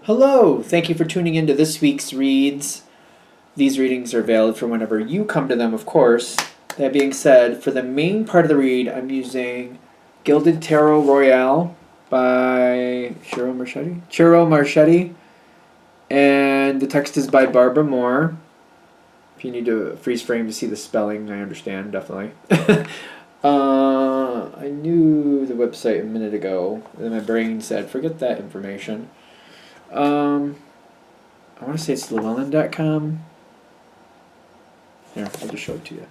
Hello! Thank you for tuning into this week's reads. These readings are valid for whenever you come to them, of course. That being said, for the main part of the read, I'm using Gilded Tarot Royale by Chiro Marchetti. And the text is by Barbara Moore. If you need to freeze frame to see the spelling, I understand, definitely. I knew the website a minute ago, and my brain said, forget that information. I want to say it's llewellyn.com. Here, I'll just show it to you.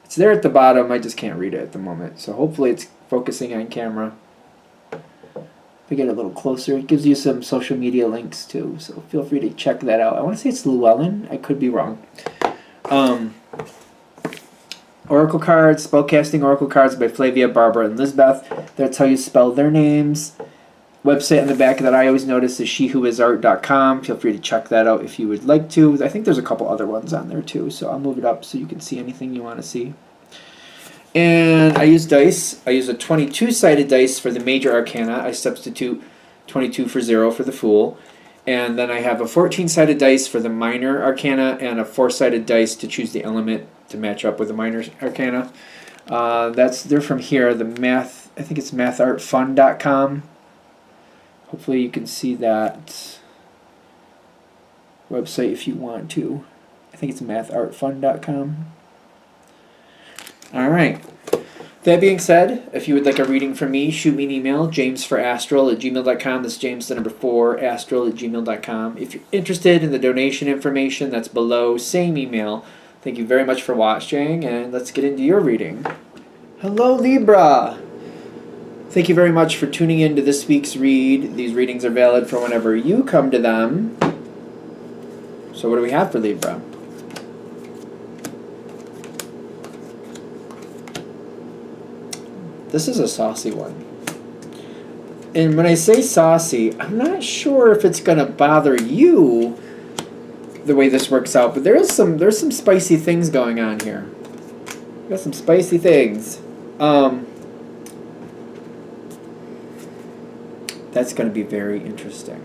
It's there at the bottom, I just can't read it at the moment. So hopefully it's focusing on camera. If we get a little closer, it gives you some social media links too, so feel free to check that out. I want to say it's Llewellyn, I could be wrong. Oracle cards, Spellcasting Oracle cards by Flavia, Barbara, and Lisbeth. That's how you spell their names. Website on the back that I always notice is shewhoisart.com. Feel free to check that out if you would like to. I think there's a couple other ones on there too, so I'll move it up so you can see anything you want to see. And I use dice. I use a 22-sided dice for the major arcana. I substitute 22 for 0 for the Fool. And then I have a 14-sided dice for the minor arcana and a 4-sided dice to choose the element to match up with the minor arcana. They're from here, the math, I think it's mathartfun.com. Hopefully you can see that website if you want to. I think it's mathartfun.com. Alright. That being said, if you would like a reading from me, shoot me an email, jamesforastral@gmail.com. That's James, the number 4, astral@gmail.com. If you're interested in the donation information, that's below, same email. Thank you very much for watching, and let's get into your reading. Hello, Libra! Thank you very much for tuning in to this week's read. These readings are valid for whenever you come to them. So what do we have for Libra? This is a saucy one. And when I say saucy, I'm not sure if it's going to bother you the way this works out, but there's some spicy things going on here. Got some spicy things. That's going to be very interesting.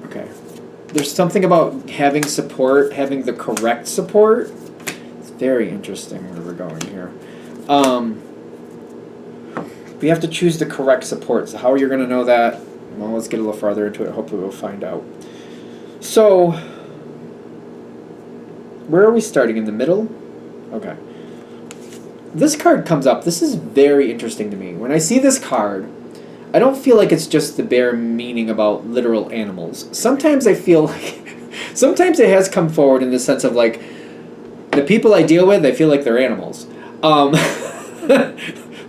Okay. There's something about having support, having the correct support. It's very interesting where we're going here. We have to choose the correct support. So how you're going to know that? Well, let's get a little farther into it. Hopefully we'll find out. So, where are we starting? In the middle? Okay. This card comes up. This is very interesting to me. When I see this card, I don't feel like it's just the bare meaning about literal animals. Sometimes I feel like, sometimes it has come forward in the sense of like, the people I deal with, I feel like they're animals.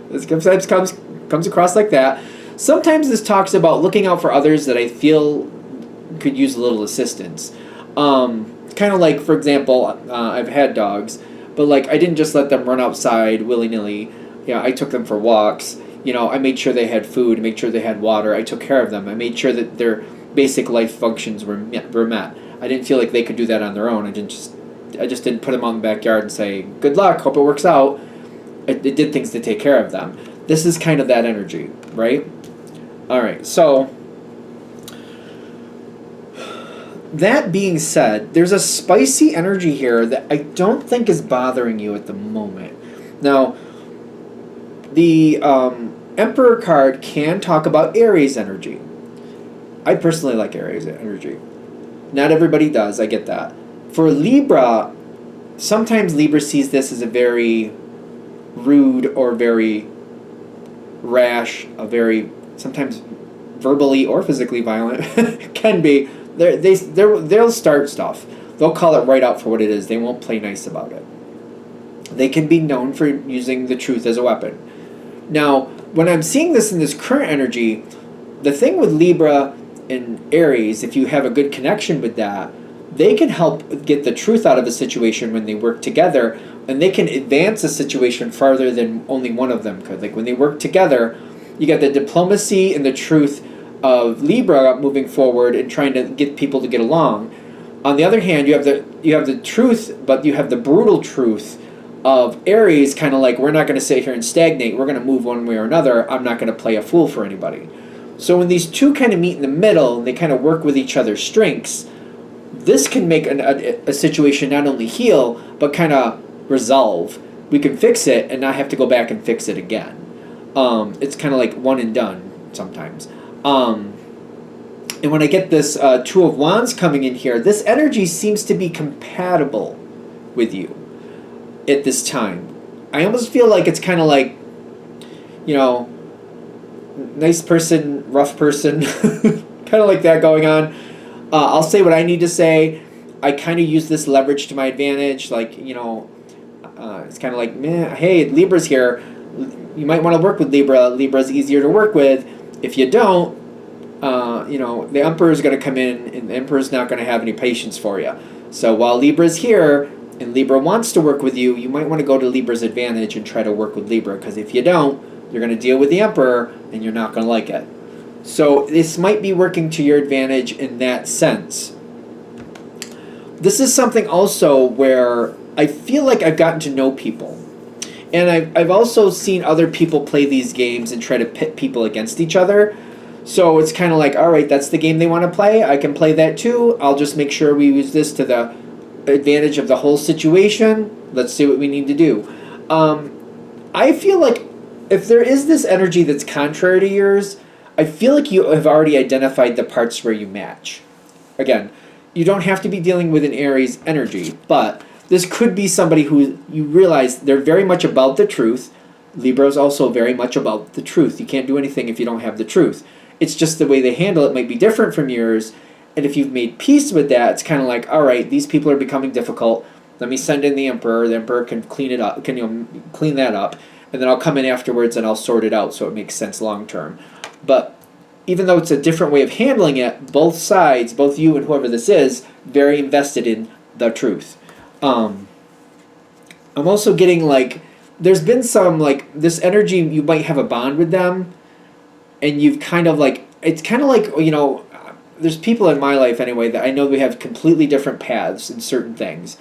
This sometimes comes across like that. Sometimes this talks about looking out for others that I feel could use a little assistance. Kind of like, for example, I've had dogs, but like I didn't just let them run outside willy-nilly. I took them for walks. I made sure they had food, made sure they had water. I took care of them. I made sure that their basic life functions were met. I didn't feel like they could do that on their own. I just didn't put them out in the backyard and say, good luck, hope it works out. It did things to take care of them. This is kind of that energy, right? All right, so that being said, there's a spicy energy here that I don't think is bothering you at the moment. Now, the Emperor card can talk about Aries energy. I personally like Aries energy. Not everybody does, I get that. For Libra, sometimes Libra sees this as a very rude or very rash, a very sometimes verbally or physically violent can be. They'll start stuff. They'll call it right out for what it is. They won't play nice about it. They can be known for using the truth as a weapon. Now, when I'm seeing this in this current energy, the thing with Libra and Aries, if you have a good connection with that, they can help get the truth out of a situation when they work together, and they can advance a situation farther than only one of them could. Like when they work together, you got the diplomacy and the truth of Libra moving forward and trying to get people to get along. On the other hand, you have the truth, but you have the brutal truth of Aries, kind of like, we're not going to sit here and stagnate. We're going to move one way or another. I'm not going to play a fool for anybody. So when these two kind of meet in the middle and they kind of work with each other's strengths, this can make a situation not only heal, but kind of resolve. We can fix it and not have to go back and fix it again. It's kind of like one and done sometimes. And when I get this Two of Wands coming in here, this energy seems to be compatible with you at this time. I almost feel like it's kind of like, you know, nice person, rough person, kind of like that going on. I'll say what I need to say. I kind of use this leverage to my advantage. Like, you know, it's kind of like, hey, Libra's here. You might want to work with Libra. Libra's easier to work with. If you don't, you know, the Emperor's going to come in, and the Emperor's not going to have any patience for you. So while Libra's here, and Libra wants to work with you, you might want to go to Libra's advantage and try to work with Libra, because if you don't, you're going to deal with the Emperor, and you're not going to like it. So this might be working to your advantage in that sense. This is something also where I feel like I've gotten to know people. And I've also seen other people play these games and try to pit people against each other. So it's kind of like, all right, that's the game they want to play. I can play that too. I'll just make sure we use this to the advantage of the whole situation. Let's see what we need to do. I feel like if there is this energy that's contrary to yours, I feel like you have already identified the parts where you match. Again, you don't have to be dealing with an Aries energy, but this could be somebody who you realize they're very much about the truth. Libra is also very much about the truth. You can't do anything if you don't have the truth. It's just the way they handle it might be different from yours. And if you've made peace with that, it's kind of like, all right, these people are becoming difficult. Let me send in the Emperor. The Emperor can clean it up, clean that up, and then I'll come in afterwards and I'll sort it out so it makes sense long term. But even though it's a different way of handling it, both sides, both you and whoever this is, very invested in the truth. I'm also getting like, there's been some like this energy, you might have a bond with them, and you've kind of like, it's kind of like, you know, there's people in my life anyway that I know we have completely different paths in certain things.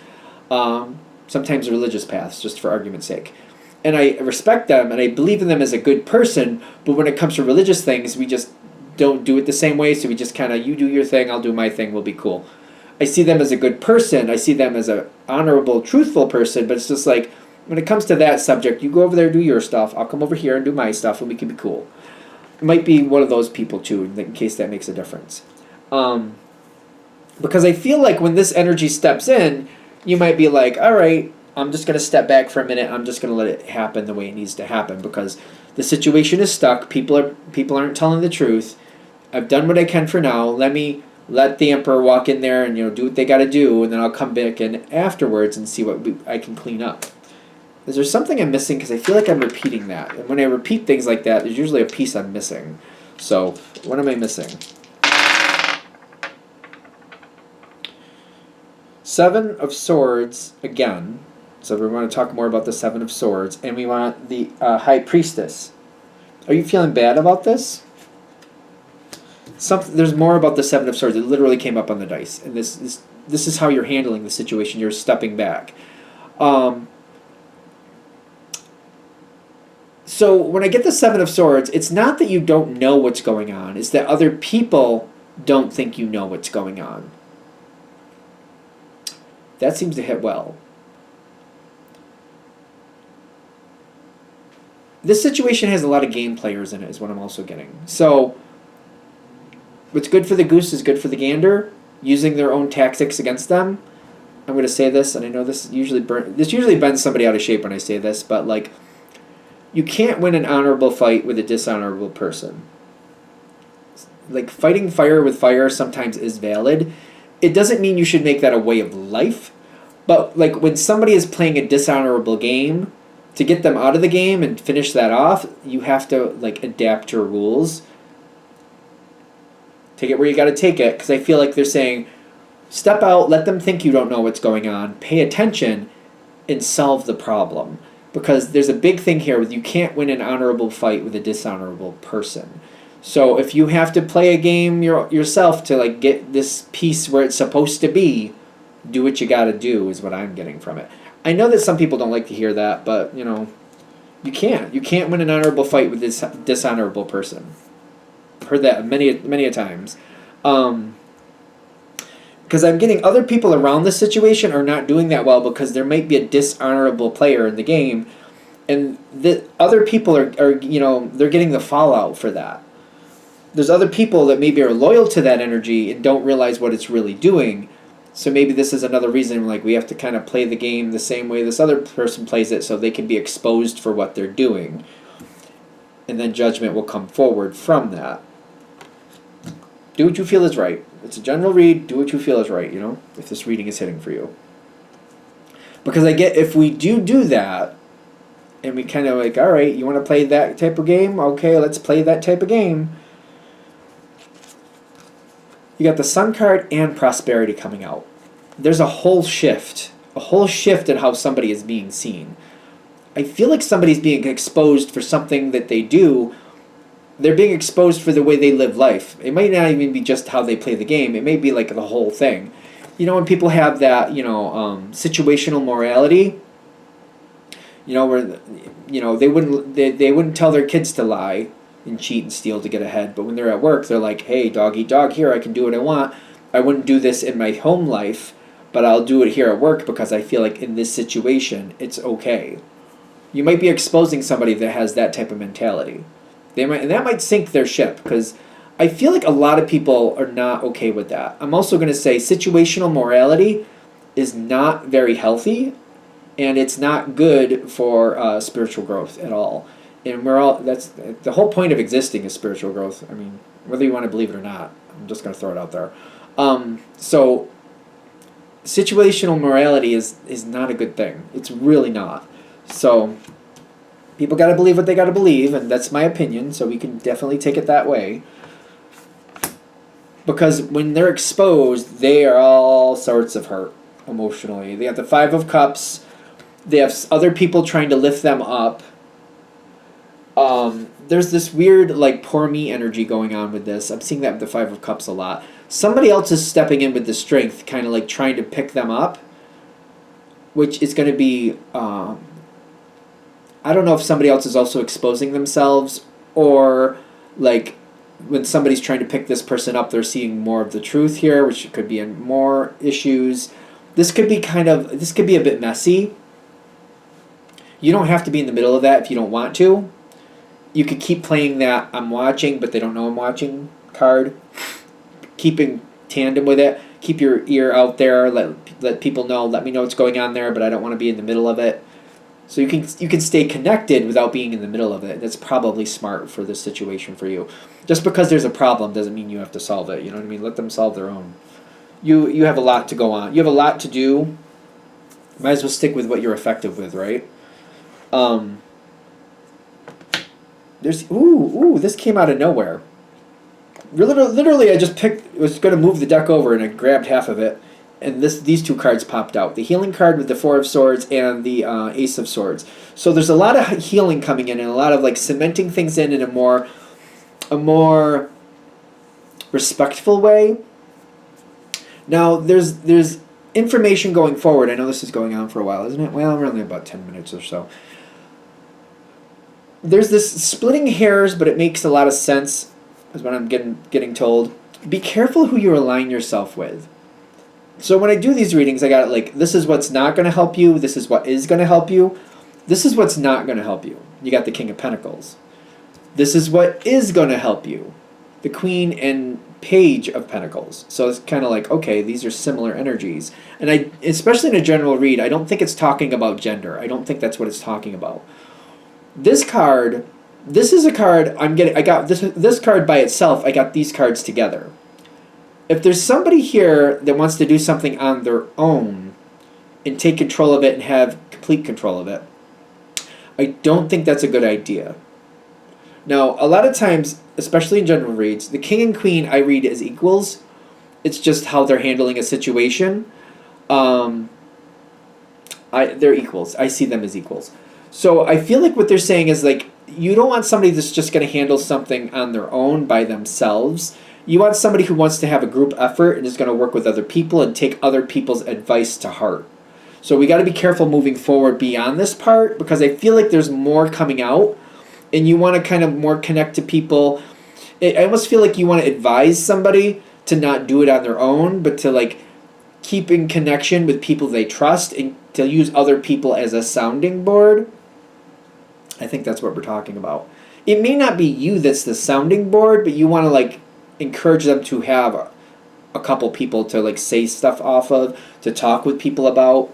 Sometimes religious paths, just for argument's sake. And I respect them and I believe in them as a good person, but when it comes to religious things, we just don't do it the same way, so we just kind of, you do your thing, I'll do my thing, we'll be cool. I see them as a good person, I see them as an honorable, truthful person, but it's just like, when it comes to that subject, you go over there, do your stuff, I'll come over here and do my stuff, and we can be cool. It might be one of those people too, in case that makes a difference. Because I feel like when this energy steps in, you might be like, all right, I'm just going to step back for a minute, I'm just going to let it happen the way it needs to happen, because the situation is stuck, people aren't telling the truth, I've done what I can for now, let the Emperor walk in there and, you know, do what they got to do, and then I'll come back in afterwards and see what I can clean up. Is there something I'm missing? Because I feel like I'm repeating that. And when I repeat things like that, there's usually a piece I'm missing. So, what am I missing? Seven of Swords, again. So we want to talk more about the Seven of Swords. And we want the High Priestess. Are you feeling bad about this? There's more about the Seven of Swords. It literally came up on the dice. And this is how you're handling the situation. You're stepping back. So when I get the Seven of Swords, it's not that you don't know what's going on. It's that other people don't think you know what's going on. That seems to hit well. This situation has a lot of game players in it, is what I'm also getting. So what's good for the goose is good for the gander, using their own tactics against them. I'm going to say this, and I know this usually bends somebody out of shape when I say this, but like, you can't win an honorable fight with a dishonorable person. Like, fighting fire with fire sometimes is valid. It doesn't mean you should make that a way of life, but like when somebody is playing a dishonorable game, to get them out of the game and finish that off, you have to like adapt your rules. Take it where you got to take it, because I feel like they're saying, step out, let them think you don't know what's going on, pay attention, and solve the problem. Because there's a big thing here with you can't win an honorable fight with a dishonorable person. So if you have to play a game yourself to like get this piece where it's supposed to be, do what you got to do is what I'm getting from it. I know that some people don't like to hear that, but you know, you can't. You can't win an honorable fight with this dishonorable person. heard that many a times. Because I'm getting other people around this situation are not doing that well because there might be a dishonorable player in the game, and the other people are they're getting the fallout for that. There's other people that maybe are loyal to that energy and don't realize what it's really doing. So maybe this is another reason we have to kind of play the game the same way this other person plays it so they can be exposed for what they're doing. And then judgment will come forward from that. Do what you feel is right. It's a general read. Do what you feel is right, if this reading is hitting for you. Because if we do that, and we kind of all right, you want to play that type of game? Okay, let's play that type of game. You got the Sun card and Prosperity coming out. There's a whole shift in how somebody is being seen. I feel like somebody's being exposed for something that they do. They're being exposed for the way they live life. It might not even be just how they play the game. It may be the whole thing. When people have that, situational morality, where, they wouldn't tell their kids to lie and cheat and steal to get ahead. But when they're at work, they're like, hey, dog eat dog here. I can do what I want. I wouldn't do this in my home life, but I'll do it here at work because I feel like in this situation, it's okay. You might be exposing somebody that has that type of mentality. And that might sink their ship because I feel like a lot of people are not okay with that. I'm also going to say situational morality is not very healthy, and it's not good for spiritual growth at all. And that's the whole point of existing is spiritual growth. I mean, whether you want to believe it or not, I'm just going to throw it out there. So situational morality is not a good thing. It's really not. So people got to believe what they got to believe, and that's my opinion, so we can definitely take it that way. Because when they're exposed, they are all sorts of hurt emotionally. They have the Five of Cups. They have other people trying to lift them up. There's this weird, poor me energy going on with this. I'm seeing that with the Five of Cups a lot. Somebody else is stepping in with the strength, kind of trying to pick them up, which is going to be, I don't know if somebody else is also exposing themselves, or, when somebody's trying to pick this person up, they're seeing more of the truth here, which could be in more issues. This could be a bit messy. You don't have to be in the middle of that if you don't want to. You could keep playing that I'm watching, but they don't know I'm watching card. Keep in tandem with it. Keep your ear out there. Let people know. Let me know what's going on there, but I don't want to be in the middle of it. So you can stay connected without being in the middle of it. That's probably smart for this situation for you. Just because there's a problem doesn't mean you have to solve it. You know what I mean? Let them solve their own. You have a lot to go on. You have a lot to do. Might as well stick with what you're effective with, right? This came out of nowhere. Literally, I just was going to move the deck over, and I grabbed half of it, and these two cards popped out. The healing card with the Four of Swords and the Ace of Swords. So there's a lot of healing coming in, and a lot of cementing things in a more respectful way. Now, there's information going forward. I know this is going on for a while, isn't it? Well, we're only about 10 minutes or so. There's this splitting hairs, but it makes a lot of sense, is what I'm getting told. Be careful who you align yourself with. So when I do these readings, I got this is what's not going to help you, this is what is going to help you, this is what's not going to help you. You got the King of Pentacles. This is what is going to help you. The Queen and Page of Pentacles. So it's kind of okay, these are similar energies. And especially in a general read, I don't think it's talking about gender. I don't think that's what it's talking about. This card, this is a card I got this card by itself. I got these cards together. If there's somebody here that wants to do something on their own and take control of it and have complete control of it, I don't think that's a good idea. Now, a lot of times, especially in general reads, the King and Queen I read as equals. It's just how they're handling a situation. They're equals. I see them as equals. So I feel like what they're saying is you don't want somebody that's just going to handle something on their own by themselves. You want somebody who wants to have a group effort and is going to work with other people and take other people's advice to heart. So we got to be careful moving forward beyond this part, because I feel like there's more coming out, and you want to kind of more connect to people. I almost feel like you want to advise somebody to not do it on their own, but to like keep in connection with people they trust and to use other people as a sounding board. I think that's what we're talking about. It may not be you that's the sounding board, but you want to like encourage them to have a couple people to like say stuff off of, to talk with people about,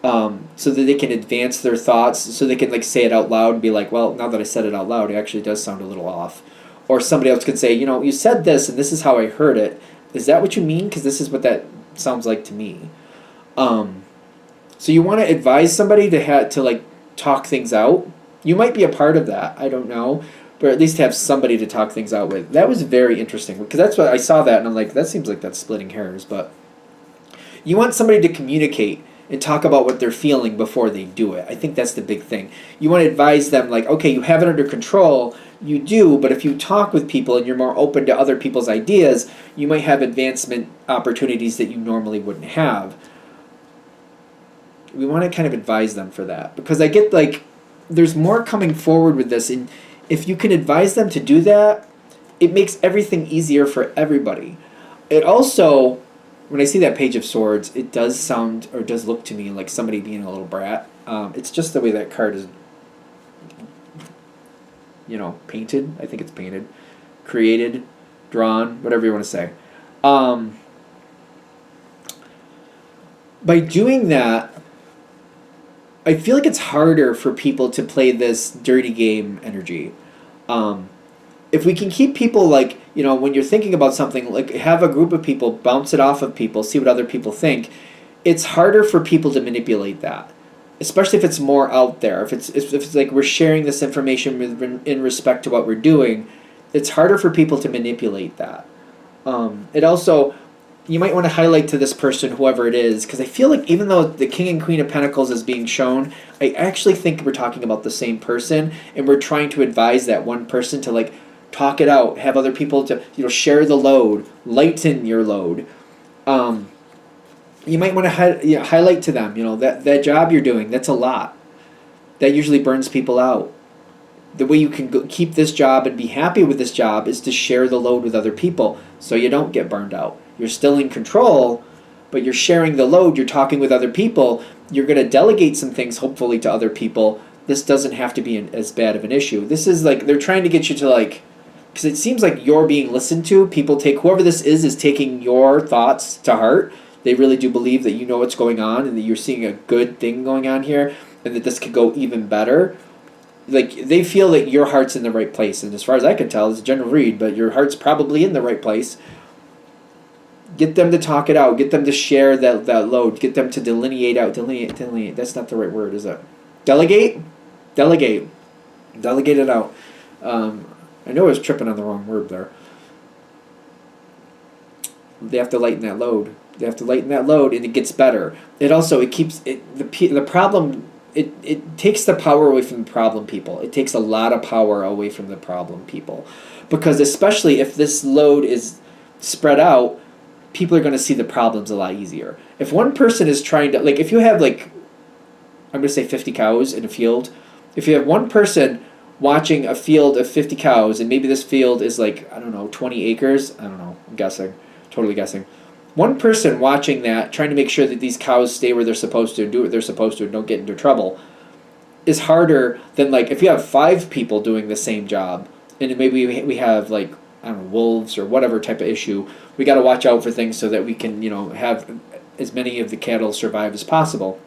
so that they can advance their thoughts, so they can like say it out loud and be like, well, now that I said it out loud, it actually does sound a little off. Or somebody else could say, you know, you said this and this is how I heard it. Is that what you mean? Because this is what that sounds like to me. So you want to advise somebody to like talk things out. You might be a part of that. I don't know. But at least have somebody to talk things out with. That was very interesting because that's what I saw that and I'm like, that seems like that's splitting hairs. But you want somebody to communicate and talk about what they're feeling before they do it. I think that's the big thing. You want to advise them like, okay, you have it under control. You do, but if you talk with people and you're more open to other people's ideas, you might have advancement opportunities that you normally wouldn't have. We want to kind of advise them for that because I get like, there's more coming forward with this, and if you can advise them to do that, it makes everything easier for everybody. It also, when I see that Page of Swords, it does sound, or does look to me like somebody being a little brat. It's just the way that card is, you know, painted. I think it's painted. Created, drawn, whatever you want to say. By doing that, I feel like it's harder for people to play this dirty game energy. If we can keep people like, you know, when you're thinking about something, like have a group of people, bounce it off of people, see what other people think, it's harder for people to manipulate that. Especially if it's more out there. If it's like we're sharing this information in respect to what we're doing, it's harder for people to manipulate that. It also, you might want to highlight to this person, whoever it is, because I feel like even though the King and Queen of Pentacles is being shown, I actually think we're talking about the same person, and we're trying to advise that one person to like talk it out, have other people to, you know, share the load, lighten your load. You might want to highlight to them, you know, that job you're doing, that's a lot. That usually burns people out. The way you can keep this job and be happy with this job is to share the load with other people so you don't get burned out. You're still in control, but you're sharing the load. You're talking with other people. You're going to delegate some things, hopefully, to other people. This doesn't have to be as bad of an issue. This is like, they're trying to get you to like, because it seems like you're being listened to. People take, whoever this is taking your thoughts to heart. They really do believe that you know what's going on and that you're seeing a good thing going on here and that this could go even better. Like, they feel that your heart's in the right place. And as far as I can tell, it's a general read, but your heart's probably in the right place. Get them to talk it out. Get them to share that load. Get them to delineate. That's not the right word, is it? Delegate it out. I know I was tripping on the wrong word there. They have to lighten that load. And it gets better. It also, it keeps the problem. It takes the power away from the problem people. It takes a lot of power away from the problem people, because especially if this load is spread out, people are going to see the problems a lot easier. If one person is trying to, like, if you have, like, I'm going to say 50 cows in a field, if you have one person watching a field of 50 cows, and maybe this field is, like, I don't know, 20 acres, I don't know, I'm guessing, totally guessing. One person watching that, trying to make sure that these cows stay where they're supposed to, do what they're supposed to, and don't get into trouble, is harder than, like, if you have 5 people doing the same job, and maybe we have, like, I don't know, wolves or whatever type of issue, we got to watch out for things so that we can, you know, have as many of the cattle survive as possible.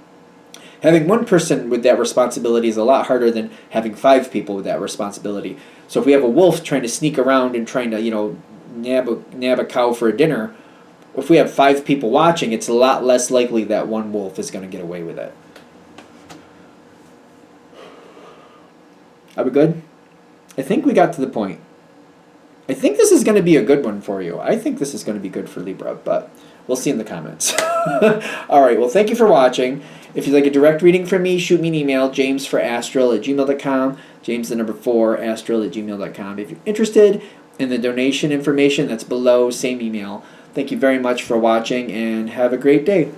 Having one person with that responsibility is a lot harder than having 5 people with that responsibility. So if we have a wolf trying to sneak around and trying to, you know, nab a cow for a dinner, if we have 5 people watching, it's a lot less likely that one wolf is going to get away with it. Are we good? I think we got to the point. I think this is going to be a good one for you. I think this is going to be good for Libra, but we'll see in the comments. All right, well, thank you for watching. If you'd like a direct reading from me, shoot me an email, jamesforastral@gmail.com, james4astral@gmail.com. If you're interested in the donation information, that's below, same email. Thank you very much for watching, and have a great day.